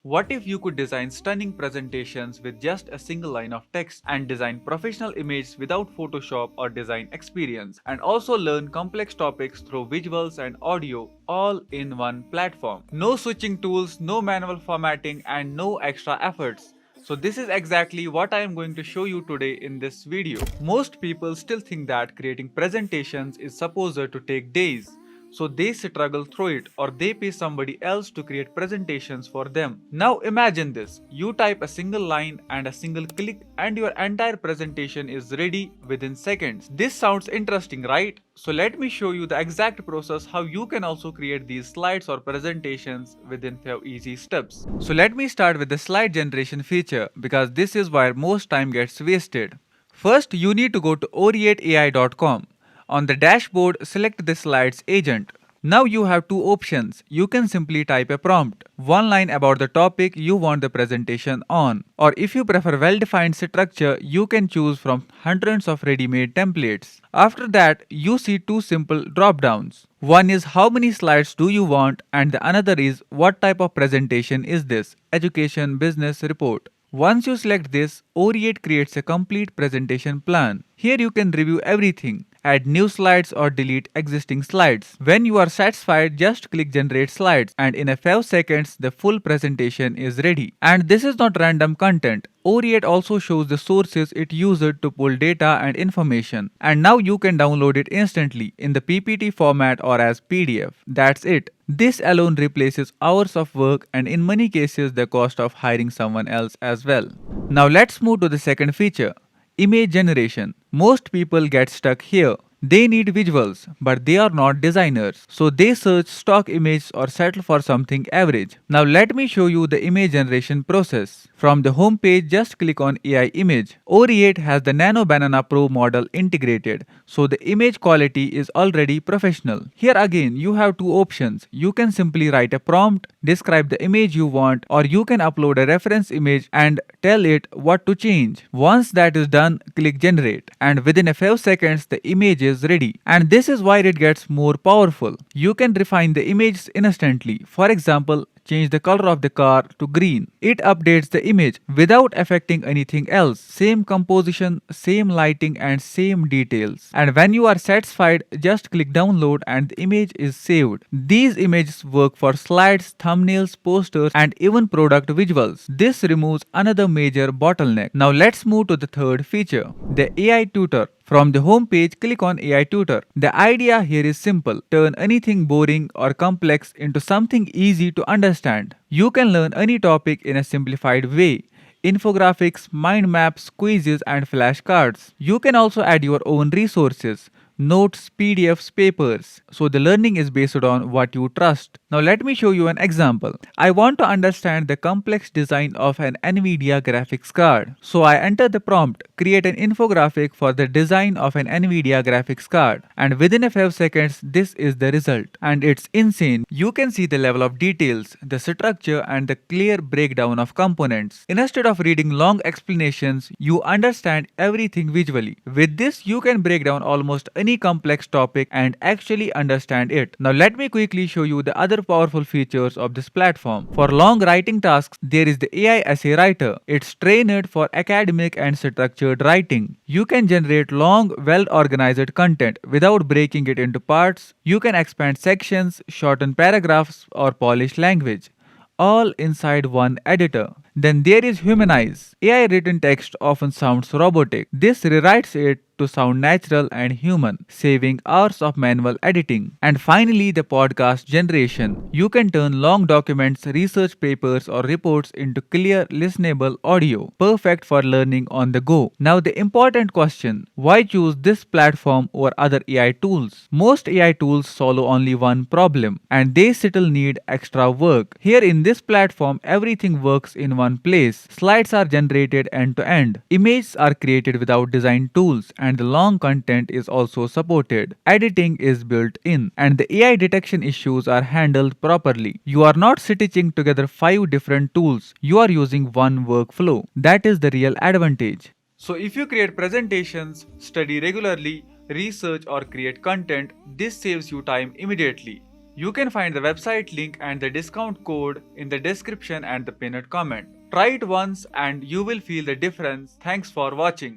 What if you could design stunning presentations with just a single line of text and design professional images without Photoshop or design experience, and also learn complex topics through visuals and audio all in one platform? No switching tools, no manual formatting, and no extra efforts. So this is exactly what I am going to show you today in this video. Most people still think that creating presentations is supposed to take days, so they struggle through it or they pay somebody else to create presentations for them. Now imagine this, you type a single line and a single click and your entire presentation is ready within seconds. This sounds interesting, right? So let me show you the exact process how you can also create these slides or presentations within few easy steps. So let me start with the slide generation feature because this is where most time gets wasted. First, you need to go to oreateai.com. On the dashboard, select the slides agent. Now you have two options. You can simply type a prompt, one line about the topic you want the presentation on. Or if you prefer well-defined structure, you can choose from hundreds of ready-made templates. After that, you see two simple drop-downs. One is how many slides do you want and the another is what type of presentation is this, education, business, report. Once you select this, Oreate creates a complete presentation plan. Here you can review everything, add new slides or delete existing slides. When you are satisfied, just click generate slides and in a few seconds the full presentation is ready. And this is not random content. Oreate also shows the sources it used to pull data and information. And now you can download it instantly in the PPT format or as PDF. That's it. This alone replaces hours of work and in many cases the cost of hiring someone else as well. Now let's move to the second feature, image generation. Most people get stuck here. They need visuals, but they are not designers. So they search stock images or settle for something average. Now let me show you the image generation process. From the home page, just click on AI image. Oreate has the Nano Banana Pro model integrated, so the image quality is already professional. Here again, you have two options. You can simply write a prompt, describe the image you want, or you can upload a reference image and tell it what to change. Once that is done, click generate, and within a few seconds, the image is ready. And this is why it gets more powerful. You can refine the images instantly. For example, change the color of the car to green. It updates the image without affecting anything else. Same composition, same lighting and same details. And when you are satisfied, just click download and the image is saved. These images work for slides, thumbnails, posters and even product visuals. This removes another major bottleneck. Now let's move to the third feature, the AI tutor. From the home page, click on AI Tutor. The idea here is simple. Turn anything boring or complex into something easy to understand. You can learn any topic in a simplified way. Infographics, mind maps, quizzes and flashcards. You can also add your own resources, notes, PDFs, papers. So the learning is based on what you trust. Now let me show you an example. I want to understand the complex design of an NVIDIA graphics card. So I enter the prompt, create an infographic for the design of an NVIDIA graphics card. And within a few seconds, this is the result. And it's insane. You can see the level of details, the structure and the clear breakdown of components. Instead of reading long explanations, you understand everything visually. With this, you can break down almost any complex topic and actually understand it. Now let me quickly show you the other powerful features of this platform. For long writing tasks, there is the AI Essay Writer. It's trained for academic and structured writing. You can generate long, well-organized content without breaking it into parts. You can expand sections, shorten paragraphs, or polish language, all inside one editor. Then there is Humanize. AI written text often sounds robotic. This rewrites it to sound natural and human, saving hours of manual editing. And finally, the podcast generation. You can turn long documents, research papers, or reports into clear, listenable audio, perfect for learning on the go. Now, the important question, why choose this platform over other AI tools? Most AI tools solve only one problem, and they still need extra work. Here in this platform, everything works in one place. Slides are generated end to end. Images are created without design tools, and the long content is also supported. Editing is built in, and the AI detection issues are handled properly. You are not stitching together 5 different tools. You are using one workflow. That is the real advantage. So if you create presentations, study regularly, research or create content, this saves you time immediately. You can find the website link and the discount code in the description and the pinned comment. Try it once and you will feel the difference. Thanks for watching.